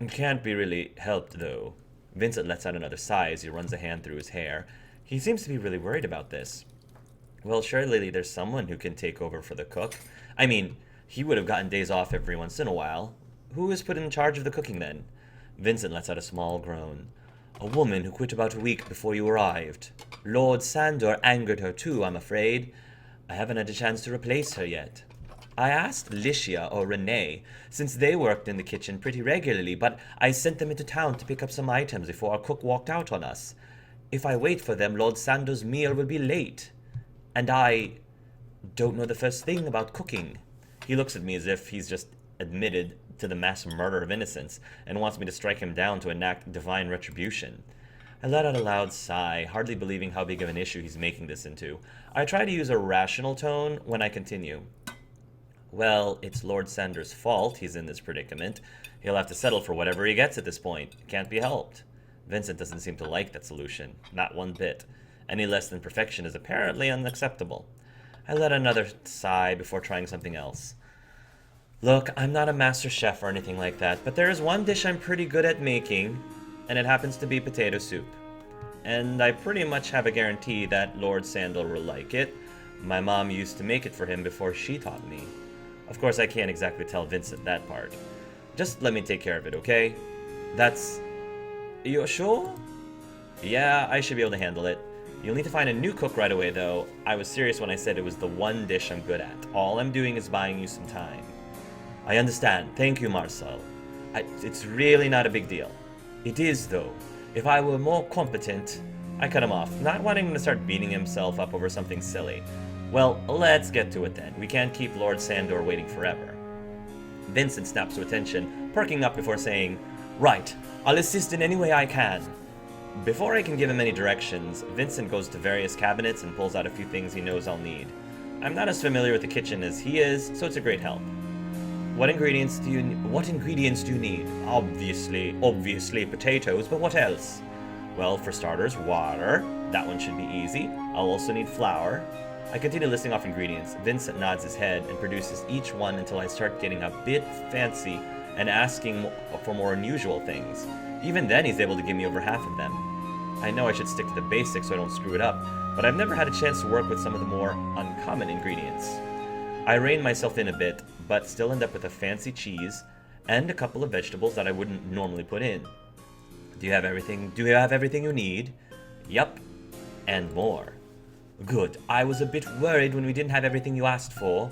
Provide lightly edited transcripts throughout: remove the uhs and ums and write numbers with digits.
It can't be really helped, though. Vincent lets out another sigh as he runs a hand through his hair. He seems to be really worried about this. Well, surely there's someone who can take over for the cook. I mean, he would have gotten days off every once in a while. Who is put in charge of the cooking then? Vincent lets out a small groan. A woman who quit about a week before you arrived. Lord Sandor angered her too, I'm afraid. I haven't had a chance to replace her yet. I asked Licia or Renee, since they worked in the kitchen pretty regularly, but I sent them into town to pick up some items before our cook walked out on us. If I wait for them, Lord Sandor's meal will be late. And I don't know the first thing about cooking. He looks at me as if he's just admitted to the mass murder of innocents and wants me to strike him down to enact divine retribution. I let out a loud sigh, hardly believing how big of an issue he's making this into. I try to use a rational tone when I continue. Well, it's Lord Sandor's fault he's in this predicament. He'll have to settle for whatever he gets at this point. It can't be helped. Vincent doesn't seem to like that solution, not one bit. Any less than perfection is apparently unacceptable. I let another sigh before trying something else. Look, I'm not a master chef or anything like that, but there is one dish I'm pretty good at making, and it happens to be potato soup. And I pretty much have a guarantee that Lord Sandor will like it. My mom used to make it for him before she taught me. Of course, I can't exactly tell Vincent that part. Just let me take care of it, okay? That's... You're sure? Yeah, I should be able to handle it. You'll need to find a new cook right away, though. I was serious when I said it was the one dish I'm good at. All I'm doing is buying you some time. I understand. Thank you, Marcel. It's really not a big deal. It is, though. If I were more competent... I cut him off, not wanting him to start beating himself up over something silly. Well, let's get to it then. We can't keep Lord Sandor waiting forever. Vincent snaps to attention, perking up before saying, Right, I'll assist in any way I can. Before I can give him any directions, Vincent goes to various cabinets and pulls out a few things he knows I'll need. I'm not as familiar with the kitchen as he is, so it's a great help. What ingredients do you need? Obviously potatoes, but what else? Well, for starters, water. That one should be easy. I'll also need flour. I continue listing off ingredients. Vincent nods his head and produces each one until I start getting a bit fancy and asking for more unusual things. Even then, he's able to give me over half of them. I know I should stick to the basics so I don't screw it up, but I've never had a chance to work with some of the more uncommon ingredients. I rein myself in a bit, but still end up with a fancy cheese and a couple of vegetables that I wouldn't normally put in. Do you have everything you need? Yup. And more. Good. I was a bit worried when we didn't have everything you asked for.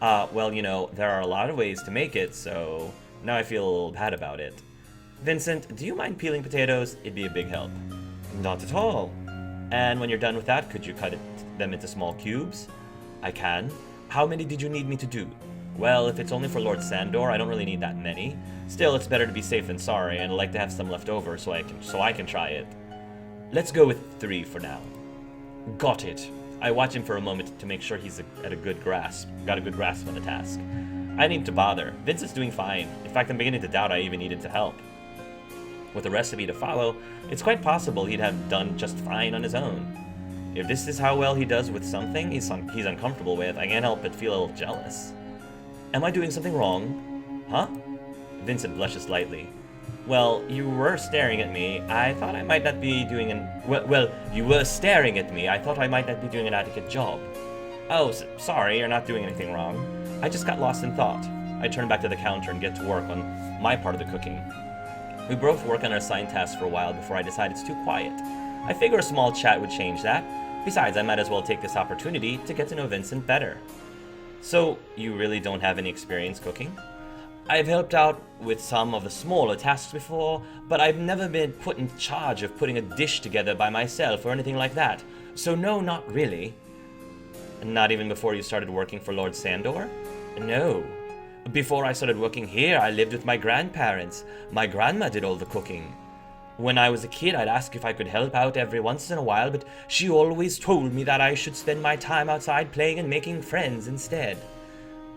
Well, there are a lot of ways to make it, so now I feel a little bad about it. Vincent, do you mind peeling potatoes? It'd be a big help. Not at all. And when you're done with that, could you cut them into small cubes? I can. How many did you need me to do? Well, if it's only for Lord Sandor, I don't really need that many. Still, it's better to be safe than sorry, and I'd like to have some left over so I can try it. Let's go with 3 for now. Got it. I watch him for a moment to make sure he's got a good grasp on the task. I need to bother. Vincent's doing fine. In fact, I'm beginning to doubt I even needed to help. With a recipe to follow, it's quite possible he'd have done just fine on his own. If this is how well he does with something he's uncomfortable with, I can't help but feel a little jealous. Am I doing something wrong? Huh? Vincent blushes slightly. Well, you were staring at me. I thought I might not be doing you were staring at me. I thought I might not be doing an adequate job. Oh, sorry, you're not doing anything wrong. I just got lost in thought. I turn back to the counter and get to work on my part of the cooking. We both work on our assigned tasks for a while before I decide it's too quiet. I figure a small chat would change that. Besides, I might as well take this opportunity to get to know Vincent better. So, you really don't have any experience cooking? I've helped out with some of the smaller tasks before, but I've never been put in charge of putting a dish together by myself or anything like that. So no, not really. Not even before you started working for Lord Sandor? No. Before I started working here, I lived with my grandparents. My grandma did all the cooking. When I was a kid, I'd ask if I could help out every once in a while, but she always told me that I should spend my time outside playing and making friends instead.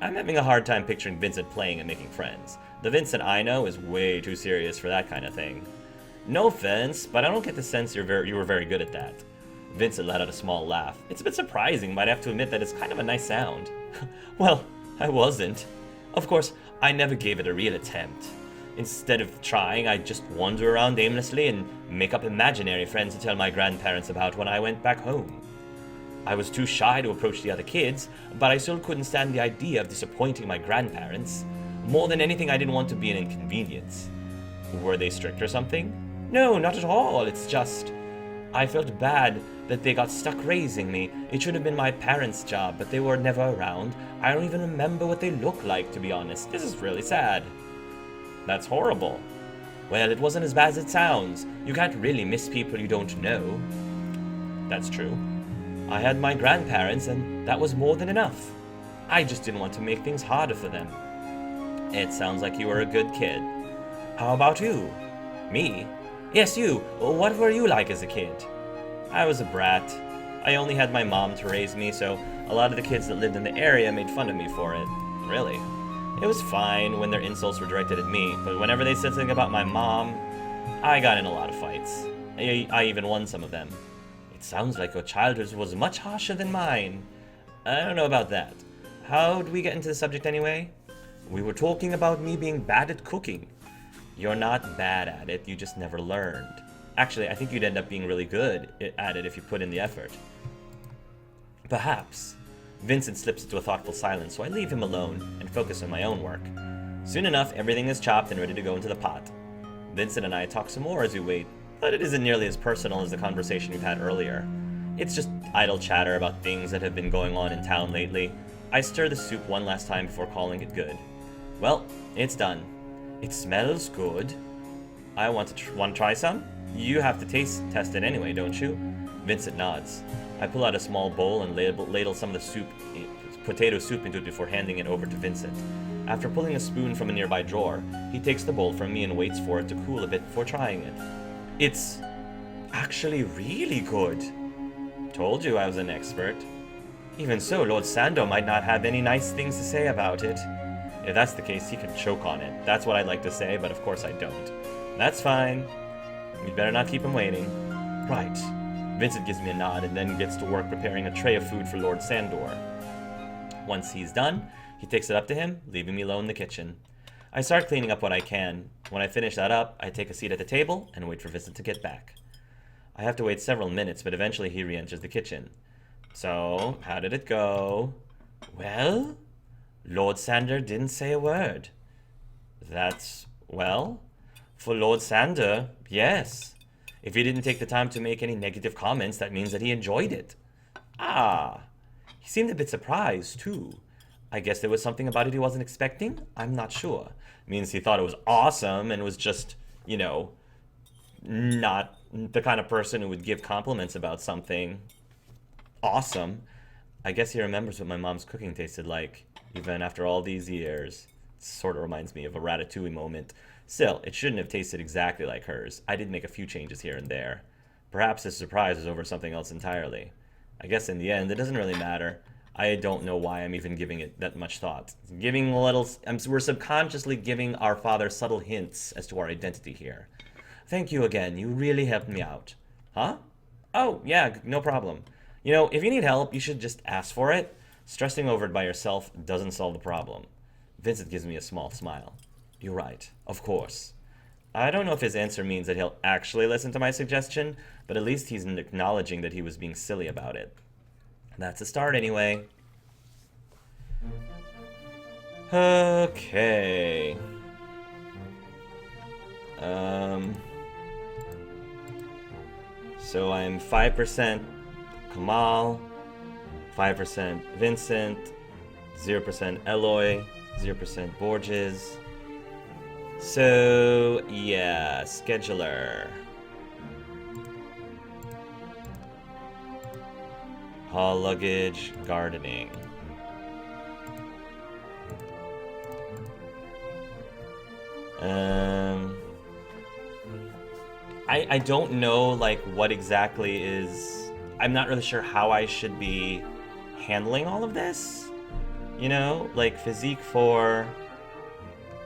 I'm having a hard time picturing Vincent playing and making friends. The Vincent I know is way too serious for that kind of thing. No offense, but I don't get the sense you were very good at that. Vincent let out a small laugh. It's a bit surprising, but I have to admit that it's kind of a nice sound. Well, I wasn't. Of course, I never gave it a real attempt. Instead of trying, I'd just wander around aimlessly and make up imaginary friends to tell my grandparents about when I went back home. I was too shy to approach the other kids, but I still couldn't stand the idea of disappointing my grandparents. More than anything, I didn't want to be an inconvenience. Were they strict or something? No, not at all. It's just, I felt bad that they got stuck raising me. It should have been my parents' job, but they were never around. I don't even remember what they look like, to be honest. This is really sad. That's horrible. Well, it wasn't as bad as it sounds. You can't really miss people you don't know. That's true. I had my grandparents, and that was more than enough. I just didn't want to make things harder for them. It sounds like you were a good kid. How about you? Me? Yes, you. What were you like as a kid? I was a brat. I only had my mom to raise me, so a lot of the kids that lived in the area made fun of me for it. Really. It was fine when their insults were directed at me, but whenever they said something about my mom, I got in a lot of fights. I even won some of them. It sounds like your childhood was much harsher than mine. I don't know about that. How'd we get into the subject anyway? We were talking about me being bad at cooking. You're not bad at it, you just never learned. Actually, I think you'd end up being really good at it if you put in the effort. Perhaps. Vincent slips into a thoughtful silence, so I leave him alone and focus on my own work. Soon enough, everything is chopped and ready to go into the pot. Vincent and I talk some more as we wait, but it isn't nearly as personal as the conversation we've had earlier. It's just idle chatter about things that have been going on in town lately. I stir the soup one last time before calling it good. Well, it's done. It smells good. I want to try some? You have to taste test it anyway, don't you? Vincent nods. I pull out a small bowl and ladle some of the potato soup into it before handing it over to Vincent. After pulling a spoon from a nearby drawer, he takes the bowl from me and waits for it to cool a bit before trying it. It's actually really good. Told you I was an expert. Even so, Lord Sando might not have any nice things to say about it. If that's the case, he could choke on it. That's what I'd like to say, but of course I don't. That's fine. You'd better not keep him waiting. Right. Vincent gives me a nod and then gets to work preparing a tray of food for Lord Sandor. Once he's done, he takes it up to him, leaving me alone in the kitchen. I start cleaning up what I can. When I finish that up, I take a seat at the table and wait for Vincent to get back. I have to wait several minutes, but eventually he re-enters the kitchen. So, how did it go? Well, Lord Sander didn't say a word. That's, well, for Lord Sander, yes. If he didn't take the time to make any negative comments, that means that he enjoyed it. Ah, he seemed a bit surprised, too. I guess there was something about it he wasn't expecting? I'm not sure. It means he thought it was awesome and was just, you know, not the kind of person who would give compliments about something awesome. I guess he remembers what my mom's cooking tasted like, even after all these years. It sort of reminds me of a Ratatouille moment. Still, it shouldn't have tasted exactly like hers. I did make a few changes here and there. Perhaps his surprise was over something else entirely. I guess in the end, it doesn't really matter. I don't know why I'm even giving it that much thought. We're subconsciously giving our father subtle hints as to our identity here. Thank you again. You really helped me out. Huh? Oh, yeah, no problem. You know, if you need help, you should just ask for it. Stressing over it by yourself doesn't solve the problem. Vincent gives me a small smile. You're right, of course. I don't know if his answer means that he'll actually listen to my suggestion, but at least he's acknowledging that he was being silly about it. That's a start anyway. Okay. So I'm 5% Kamal, 5% Vincent, 0% Eloy, 0% Borges. So, yeah, scheduler. Haul luggage, gardening. I don't know, like, what exactly is... I'm not really sure how I should be handling all of this. You know? Like, physique 4,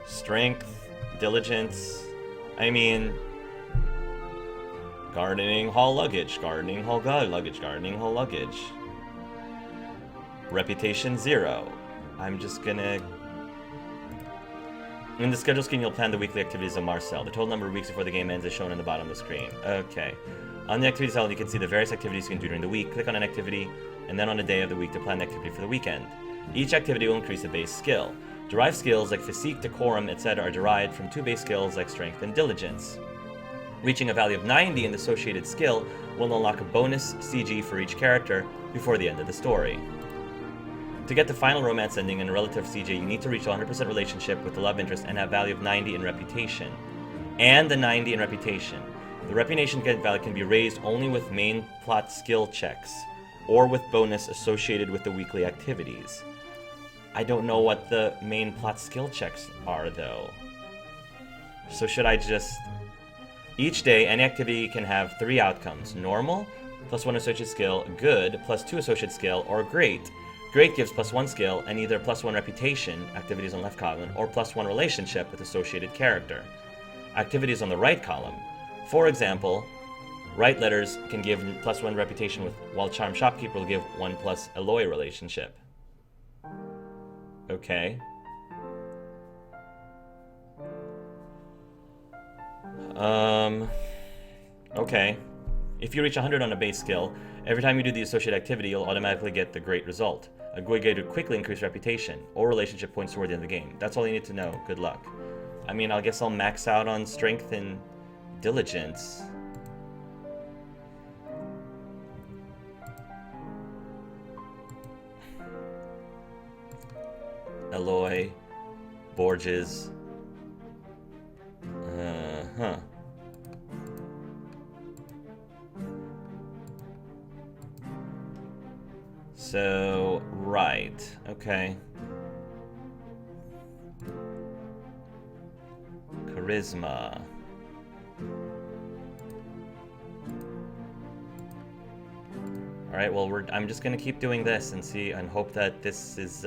strength, diligence. I mean... Gardening, haul luggage. Gardening, haul luggage. Gardening, haul luggage. Reputation 0. I'm just gonna... In the schedule screen, you'll plan the weekly activities of Marcel. The total number of weeks before the game ends is shown in the bottom of the screen. Okay. On the activities element, you can see the various activities you can do during the week. Click on an activity, and then on a day of the week to plan the activity for the weekend. Each activity will increase a base skill. Derived skills like physique, decorum, etc. are derived from 2 base skills like strength and diligence. Reaching a value of 90 in the associated skill will unlock a bonus CG for each character before the end of the story. To get the final romance ending and a relative CG, you need to reach a 100% relationship with the love interest and have a value of 90 in reputation. And the 90 in reputation. The reputation value can be raised only with main plot skill checks, or with bonus associated with the weekly activities. I don't know what the main plot skill checks are, though. So should I just... Each day, any activity can have 3 outcomes. Normal, plus 1 associated skill, good, plus 2 associated skill, or great. Great gives plus 1 skill, and either plus 1 reputation, activities on left column, or plus 1 relationship with associated character. Activities on the right column. For example, right letters can give plus 1 reputation, while charm shopkeeper will give 1 plus alloy relationship. Okay. Okay. If you reach 100 on a base skill, every time you do the associated activity, you'll automatically get the great result. A good way to quickly increase reputation or relationship points toward the end of the game. That's all you need to know. Good luck. I mean, I guess I'll max out on strength and diligence. Alloy, Borges. Huh. So, right. Okay. Charisma. Alright, well, I'm just gonna keep doing this and see and hope that this is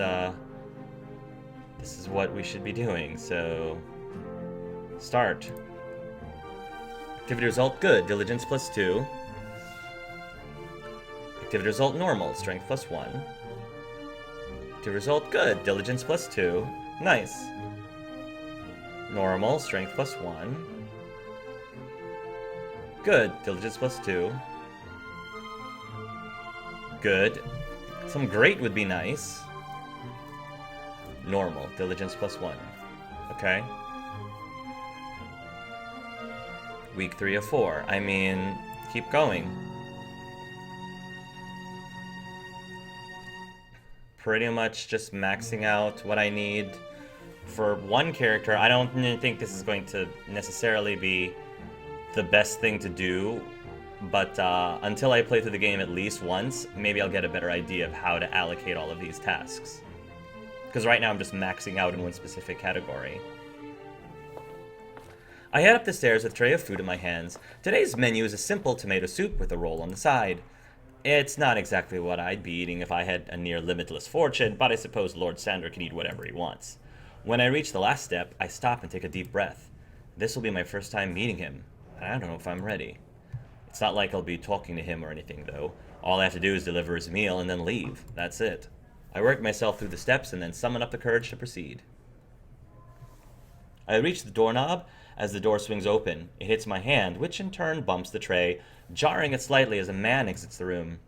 what we should be doing. So, start. Activity result, good. Diligence plus 2. Activity result, normal. Strength plus 1. Activity result, good. Diligence plus 2. Nice. Normal. Strength plus 1. Good. Diligence plus 2. Good. Some great would be nice. Normal. Diligence plus 1. Okay. Week 3 of 4. I mean, keep going. Pretty much just maxing out what I need for one character. I don't think this is going to necessarily be the best thing to do, but until I play through the game at least once, maybe I'll get a better idea of how to allocate all of these tasks. Because right now I'm just maxing out in one specific category. I head up the stairs with a tray of food in my hands. Today's menu is a simple tomato soup with a roll on the side. It's not exactly what I'd be eating if I had a near limitless fortune, but I suppose Lord Sander can eat whatever he wants. When I reach the last step, I stop and take a deep breath. This will be my first time meeting him. I don't know if I'm ready. It's not like I'll be talking to him or anything, though. All I have to do is deliver his meal and then leave. That's it. I work myself through the steps and then summon up the courage to proceed. I reach the doorknob. As the door swings open, it hits my hand, which in turn bumps the tray, jarring it slightly as a man exits the room.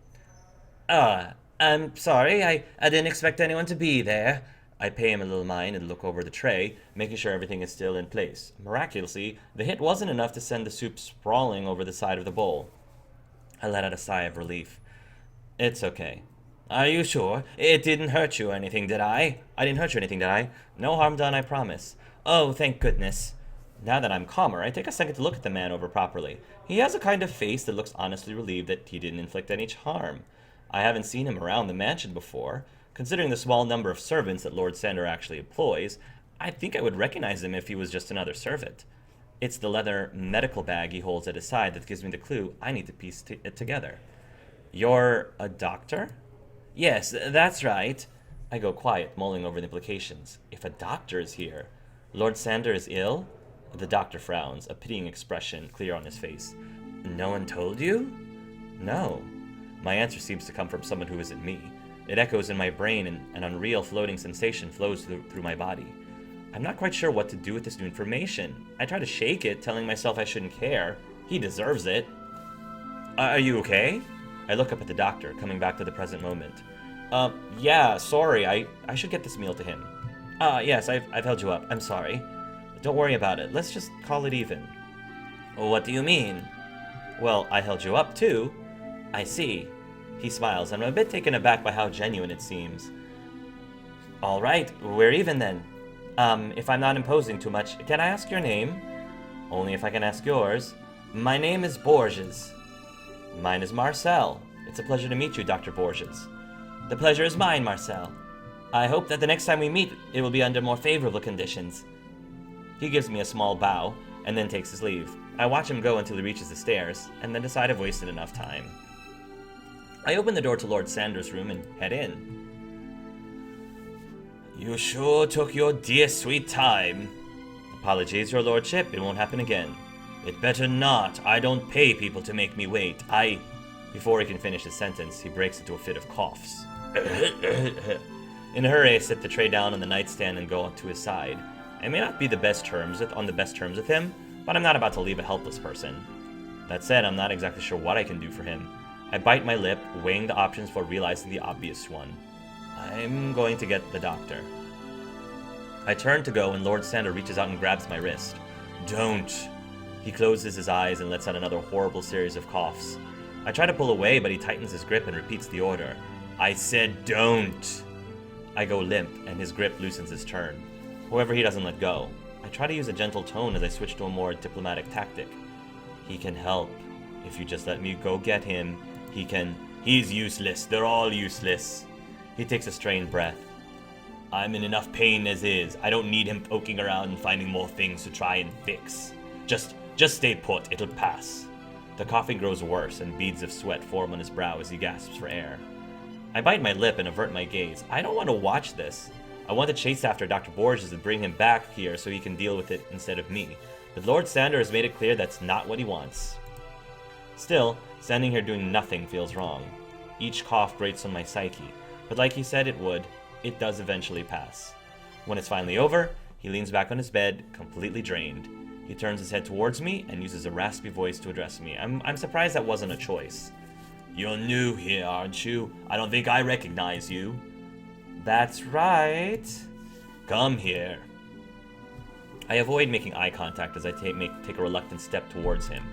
I'm sorry, I didn't expect anyone to be there. I pay him a little mind and look over the tray, making sure everything is still in place. Miraculously, the hit wasn't enough to send the soup sprawling over the side of the bowl. I let out a sigh of relief. It's okay. Are you sure? It didn't hurt you or anything, did I? I didn't hurt you or anything, did I? No harm done, I promise. Oh, thank goodness. Now that I'm calmer, I take a second to look at the man over properly. He has a kind of face that looks honestly relieved that he didn't inflict any harm. I haven't seen him around the mansion before. Considering the small number of servants that Lord Sander actually employs, I think I would recognize him if he was just another servant. It's the leather medical bag he holds at his side that gives me the clue I need to piece it together. You're a doctor? Yes, that's right. I go quiet, mulling over the implications. If a doctor is here, Lord Sander is ill? The doctor frowns, a pitying expression clear on his face. No one told you? No. My answer seems to come from someone who isn't me. It echoes in my brain, and an unreal floating sensation flows through my body. I'm not quite sure what to do with this new information. I try to shake it, telling myself I shouldn't care. He deserves it. Are you okay? I look up at the doctor, coming back to the present moment. Yeah, sorry, I should get this meal to him. Yes, I've held you up. I'm sorry. Don't worry about it. Let's just call it even. What do you mean? Well, I held you up, too. I see. He smiles, and I'm a bit taken aback by how genuine it seems. All right, we're even then. If I'm not imposing too much, can I ask your name? Only if I can ask yours. My name is Borges. Mine is Marcel. It's a pleasure to meet you, Dr. Borges. The pleasure is mine, Marcel. I hope that the next time we meet, it will be under more favorable conditions. He gives me a small bow, and then takes his leave. I watch him go until he reaches the stairs, and then decide I've wasted enough time. I open the door to Lord Sanders' room and head in. You sure took your dear sweet time. Apologies, your lordship. It won't happen again. It better not. I don't pay people to make me wait. Before he can finish his sentence, he breaks into a fit of coughs. In a hurry, I set the tray down on the nightstand and go to his side. I may not be on the best terms with him, but I'm not about to leave a helpless person. That said, I'm not exactly sure what I can do for him. I bite my lip, weighing the options before realizing the obvious one. I'm going to get the doctor. I turn to go, and Lord Sander reaches out and grabs my wrist. Don't. He closes his eyes and lets out another horrible series of coughs. I try to pull away, but he tightens his grip and repeats the order. I said don't. I go limp, and his grip loosens his turn. However, he doesn't let go. I try to use a gentle tone as I switch to a more diplomatic tactic. He can help. If you just let me go get him, he can... He's useless. They're all useless. He takes a strained breath. I'm in enough pain as is. I don't need him poking around and finding more things to try and fix. Just stay put. It'll pass. The coughing grows worse, and beads of sweat form on his brow as he gasps for air. I bite my lip and avert my gaze. I don't want to watch this. I want to chase after Dr. Borges and bring him back here so he can deal with it instead of me. But Lord Sander has made it clear that's not what he wants. Still, standing here doing nothing feels wrong. Each cough grates on my psyche. But like he said it would, it does eventually pass. When it's finally over, he leans back on his bed, completely drained. He turns his head towards me and uses a raspy voice to address me. I'm surprised that wasn't a choice. You're new here, aren't you? I don't think I recognize you. That's right. Come here. I avoid making eye contact as I take a reluctant step towards him.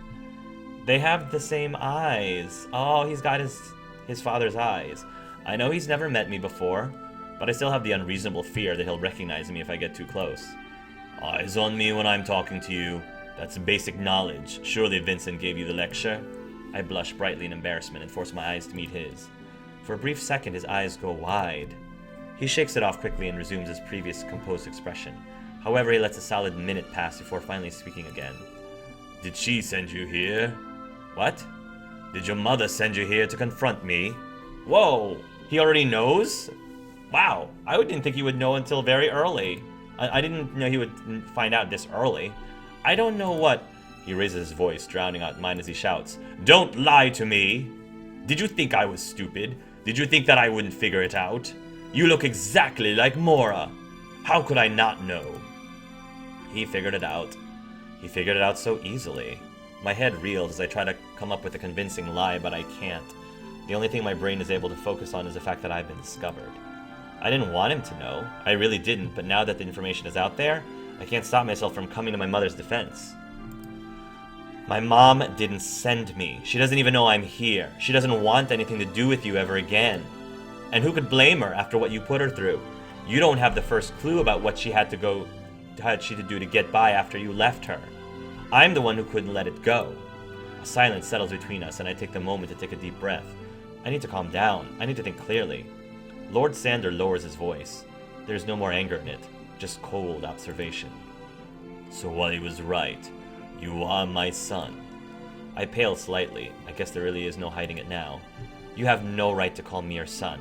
They have the same eyes. Oh, he's got his father's eyes. I know he's never met me before, but I still have the unreasonable fear that he'll recognize me if I get too close. Eyes on me when I'm talking to you. That's basic knowledge. Surely Vincent gave you the lecture? I blush brightly in embarrassment and force my eyes to meet his. For a brief second, his eyes go wide. He shakes it off quickly and resumes his previous composed expression. However, he lets a solid minute pass before finally speaking again. Did she send you here? What? Did your mother send you here to confront me? Whoa! He already knows? Wow, I didn't think he would know until very early. I didn't know he would find out this early. I don't know what... He raises his voice, drowning out mine as he shouts. Don't lie to me! Did you think I was stupid? Did you think that I wouldn't figure it out? You look exactly like Mora. How could I not know? He figured it out. He figured it out so easily. My head reels as I try to come up with a convincing lie, but I can't. The only thing my brain is able to focus on is the fact that I've been discovered. I didn't want him to know. I really didn't, but now that the information is out there, I can't stop myself from coming to my mother's defense. My mom didn't send me. She doesn't even know I'm here. She doesn't want anything to do with you ever again. And who could blame her after what you put her through? You don't have the first clue about what she had to do to get by after you left her. I'm the one who couldn't let it go. A silence settles between us, and I take the moment to take a deep breath. I need to calm down. I need to think clearly. Lord Sander lowers his voice. There's no more anger in it, just cold observation. So Wally was right. You are my son. I pale slightly. I guess there really is no hiding it now. You have no right to call me your son.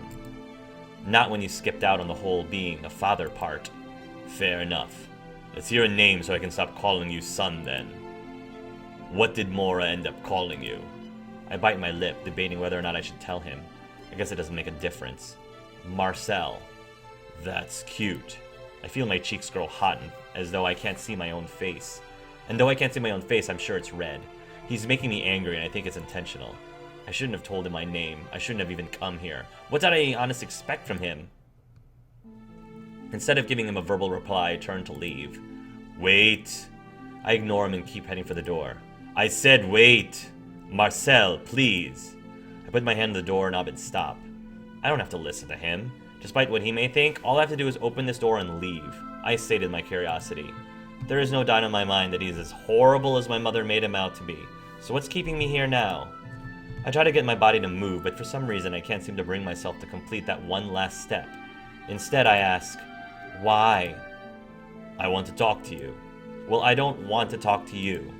Not when you skipped out on the whole being a father part. Fair enough. Let's hear a name so I can stop calling you son then. What did Mora end up calling you? I bite my lip, debating whether or not I should tell him. I guess it doesn't make a difference. Marcel. That's cute. I feel my cheeks grow hot as though I can't see my own face. And though I can't see my own face, I'm sure it's red. He's making me angry, and I think it's intentional. I shouldn't have told him my name. I shouldn't have even come here. What did I honestly expect from him? Instead of giving him a verbal reply, I turn to leave. Wait. I ignore him and keep heading for the door. I said wait. Marcel, please. I put my hand on the doorknob and stop. I don't have to listen to him. Despite what he may think, all I have to do is open this door and leave. I stated my curiosity. There is no doubt in my mind that he is as horrible as my mother made him out to be. So what's keeping me here now? I try to get my body to move, but for some reason I can't seem to bring myself to complete that one last step. Instead, I ask, why? I want to talk to you. Well, I don't want to talk to you.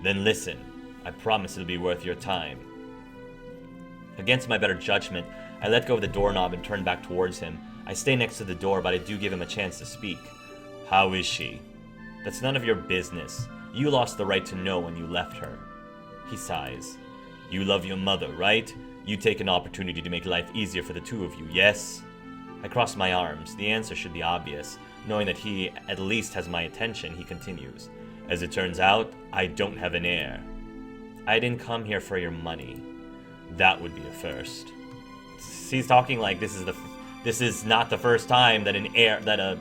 Then listen. I promise it'll be worth your time. Against my better judgment, I let go of the doorknob and turn back towards him. I stay next to the door, but I do give him a chance to speak. How is she? That's none of your business. You lost the right to know when you left her. He sighs. You love your mother, right? You take an opportunity to make life easier for the two of you, yes? I cross my arms. The answer should be obvious. Knowing that he at least has my attention, he continues. As it turns out, I don't have an heir. I didn't come here for your money. That would be a first. He's talking like this is not the first time that a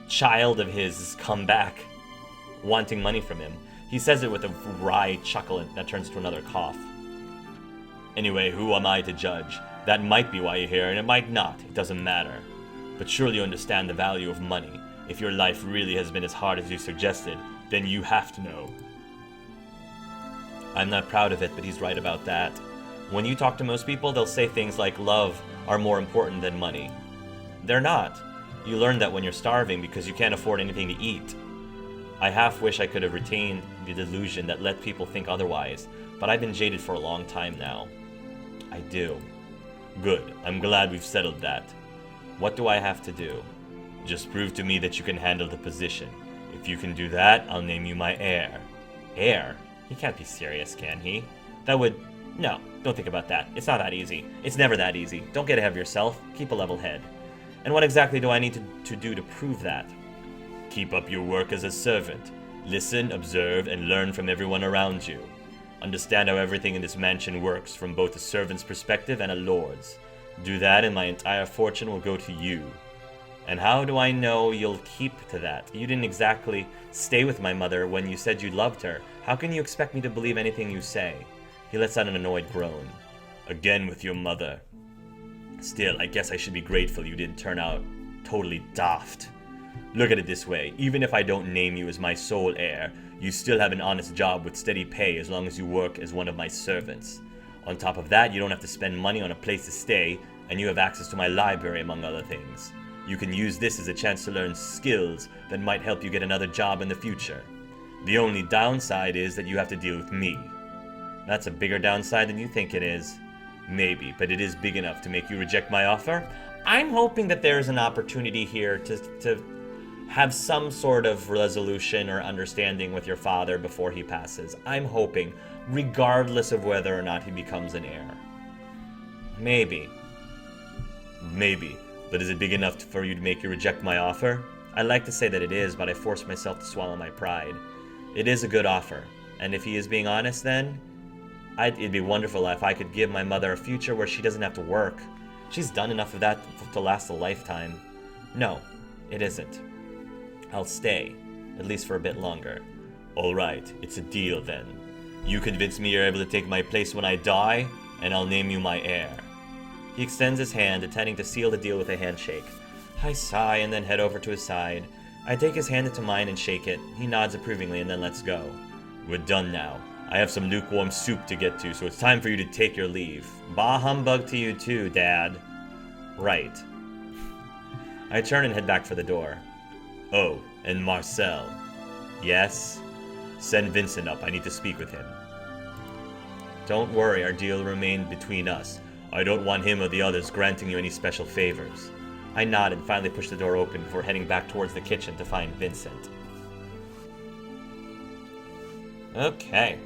child of his has come back wanting money from him. He says it with a wry chuckle that turns to another cough. Anyway, who am I to judge? That might be why you're here, and it might not. It doesn't matter. But surely you understand the value of money. If your life really has been as hard as you suggested, then you have to know. I'm not proud of it, but he's right about that. When you talk to most people, they'll say things like love are more important than money. They're not. You learn that when you're starving because you can't afford anything to eat. I half wish I could have retained the delusion that let people think otherwise, but I've been jaded for a long time now. I do. Good. I'm glad we've settled that. What do I have to do? Just prove to me that you can handle the position. If you can do that, I'll name you my heir. Heir? He can't be serious, can he? That would... No, don't think about that. It's not that easy. It's never that easy. Don't get ahead of yourself. Keep a level head. And what exactly do I need to do to prove that? Keep up your work as a servant. Listen, observe, and learn from everyone around you. Understand how everything in this mansion works from both a servant's perspective and a lord's. Do that and my entire fortune will go to you. And how do I know you'll keep to that? You didn't exactly stay with my mother when you said you loved her. How can you expect me to believe anything you say? He lets out an annoyed groan. Again with your mother. Still, I guess I should be grateful you didn't turn out totally daft. Look at it this way, even if I don't name you as my sole heir, you still have an honest job with steady pay as long as you work as one of my servants. On top of that, you don't have to spend money on a place to stay, and you have access to my library among other things. You can use this as a chance to learn skills that might help you get another job in the future. The only downside is that you have to deal with me. That's a bigger downside than you think it is. Maybe, but it is big enough to make you reject my offer. I'm hoping that there's an opportunity here to have some sort of resolution or understanding with your father before he passes. I'm hoping, regardless of whether or not he becomes an heir. Maybe. But is it big enough for you to make you reject my offer? I like to say that it is, but I force myself to swallow my pride. It is a good offer, and if he is being honest then, it'd be wonderful if I could give my mother a future where she doesn't have to work. She's done enough of that to last a lifetime. No, it isn't. I'll stay, at least for a bit longer. Alright, it's a deal then. You convince me you're able to take my place when I die, and I'll name you my heir. He extends his hand, intending to seal the deal with a handshake. I sigh and then head over to his side. I take his hand into mine and shake it. He nods approvingly and then lets go. We're done now. I have some lukewarm soup to get to, so it's time for you to take your leave. Bah humbug to you too, Dad. Right. I turn and head back for the door. Oh, and Marcel. Yes? Send Vincent up. I need to speak with him. Don't worry, our deal remained between us. I don't want him or the others granting you any special favors. I nod and finally push the door open before heading back towards the kitchen to find Vincent. Okay.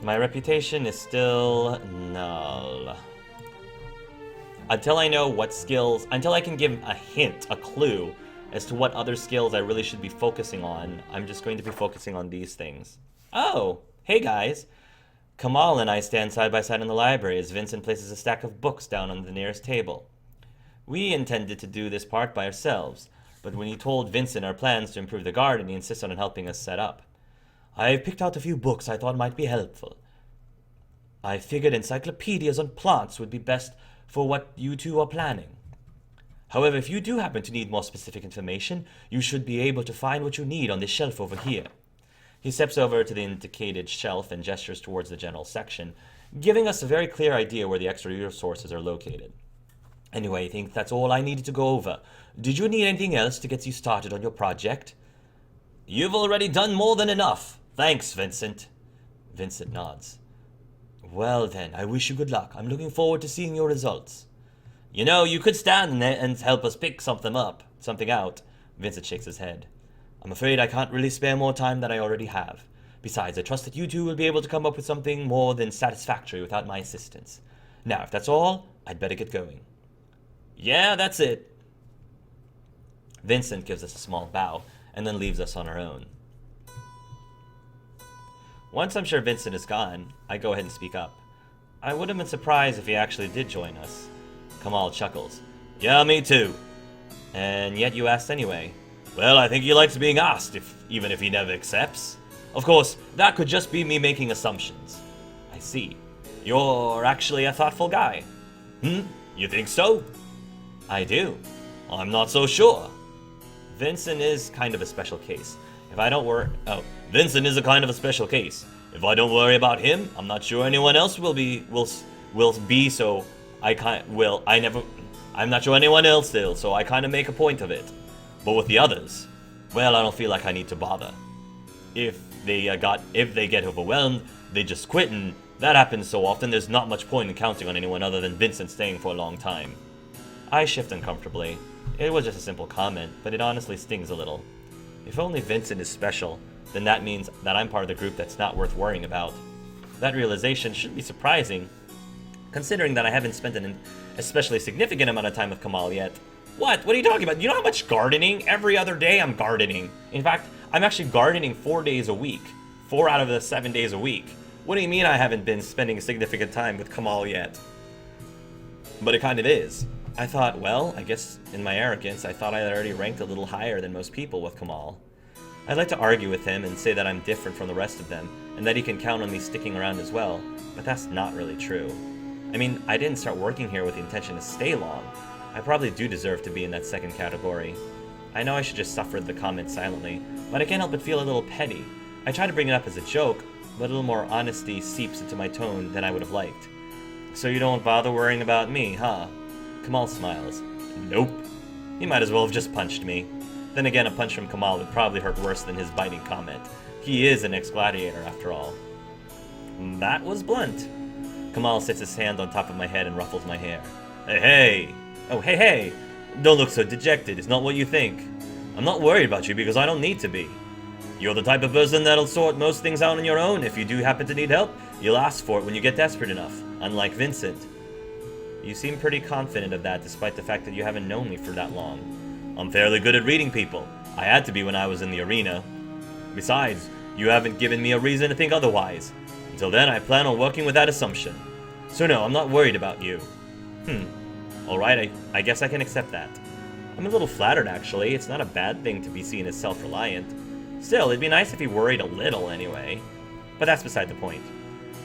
My reputation is still null. Until I know what skills, until I can give a hint, a clue, as to what other skills I really should be focusing on, I'm just going to be focusing on these things. Oh, hey guys. Kamal and I stand side by side in the library as Vincent places a stack of books down on the nearest table. We intended to do this part by ourselves, but when he told Vincent our plans to improve the garden, he insisted on helping us set up. I've picked out a few books I thought might be helpful. I figured encyclopedias on plants would be best for what you two are planning. However, if you do happen to need more specific information, you should be able to find what you need on this shelf over here. He steps over to the indicated shelf and gestures towards the general section, giving us a very clear idea where the extra resources are located. Anyway, I think that's all I needed to go over. Did you need anything else to get you started on your project? You've already done more than enough. Thanks, Vincent. Vincent nods. Well then, I wish you good luck. I'm looking forward to seeing your results. You know, you could stand there and help us pick something out. Vincent shakes his head. I'm afraid I can't really spare more time than I already have. Besides, I trust that you two will be able to come up with something more than satisfactory without my assistance. Now, if that's all, I'd better get going. Yeah, that's it. Vincent gives us a small bow and then leaves us on our own. Once I'm sure Vincent is gone, I go ahead and speak up. I would have been surprised if he actually did join us. Kamal chuckles. Yeah, me too. And yet you asked anyway. Well, I think he likes being asked, even if he never accepts. Of course, that could just be me making assumptions. I see. You're actually a thoughtful guy. You think so? I do. I'm not so sure. Vincent is kind of a special case. Vincent is a kind of a special case. If I don't worry about him, I'm not sure anyone else will be, so I'm not sure anyone else will, so I kind of make a point of it. But with the others, well, I don't feel like I need to bother. If they get overwhelmed, they just quit, and that happens so often there's not much point in counting on anyone other than Vincent staying for a long time. I shift uncomfortably. It was just a simple comment, but it honestly stings a little. If only Vincent is special, then that means that I'm part of the group that's not worth worrying about. That realization shouldn't be surprising, considering that I haven't spent an especially significant amount of time with Kamal yet. What? What are you talking about? You know how much gardening? Every other day I'm gardening. In fact, I'm actually gardening 4 days a week. 4 out of the 7 days a week. What do you mean I haven't been spending significant time with Kamal yet? But it kind of is. I thought, well, I guess in my arrogance, I thought I already ranked a little higher than most people with Kamal. I'd like to argue with him and say that I'm different from the rest of them, and that he can count on me sticking around as well, but that's not really true. I mean, I didn't start working here with the intention to stay long. I probably do deserve to be in that second category. I know I should just suffer the comment silently, but I can't help but feel a little petty. I try to bring it up as a joke, but a little more honesty seeps into my tone than I would have liked. So you don't bother worrying about me, huh? Kamal smiles. Nope. He might as well have just punched me. Then again, a punch from Kamal would probably hurt worse than his biting comment. He is an ex-gladiator, after all. That was blunt. Kamal sits his hand on top of my head and ruffles my hair. Hey! Oh, hey! Don't look so dejected, it's not what you think. I'm not worried about you because I don't need to be. You're the type of person that'll sort most things out on your own. If you do happen to need help, you'll ask for it when you get desperate enough, unlike Vincent. You seem pretty confident of that despite the fact that you haven't known me for that long. I'm fairly good at reading people. I had to be when I was in the arena. Besides, you haven't given me a reason to think otherwise. Until then, I plan on working with that assumption. So no, I'm not worried about you. Alright, I guess I can accept that. I'm a little flattered, actually. It's not a bad thing to be seen as self-reliant. Still, it'd be nice if he worried a little, anyway. But that's beside the point.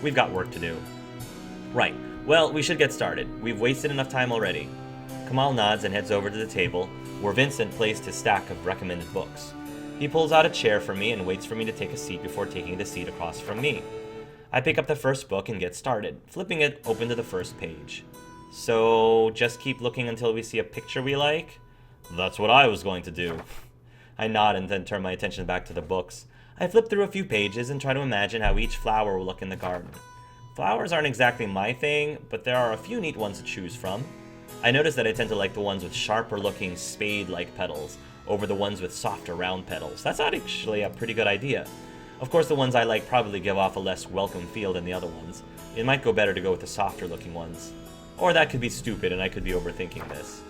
We've got work to do. Right. Well, we should get started. We've wasted enough time already. Kamal nods and heads over to the table, where Vincent placed his stack of recommended books. He pulls out a chair for me and waits for me to take a seat before taking the seat across from me. I pick up the first book and get started, flipping it open to the first page. So, just keep looking until we see a picture we like? That's what I was going to do. I nod and then turn my attention back to the books. I flip through a few pages and try to imagine how each flower will look in the garden. Flowers aren't exactly my thing, but there are a few neat ones to choose from. I notice that I tend to like the ones with sharper-looking spade-like petals over the ones with softer round petals. That's actually a pretty good idea. Of course, the ones I like probably give off a less welcome feel than the other ones. It might go better to go with the softer-looking ones. Or that could be stupid and I could be overthinking this.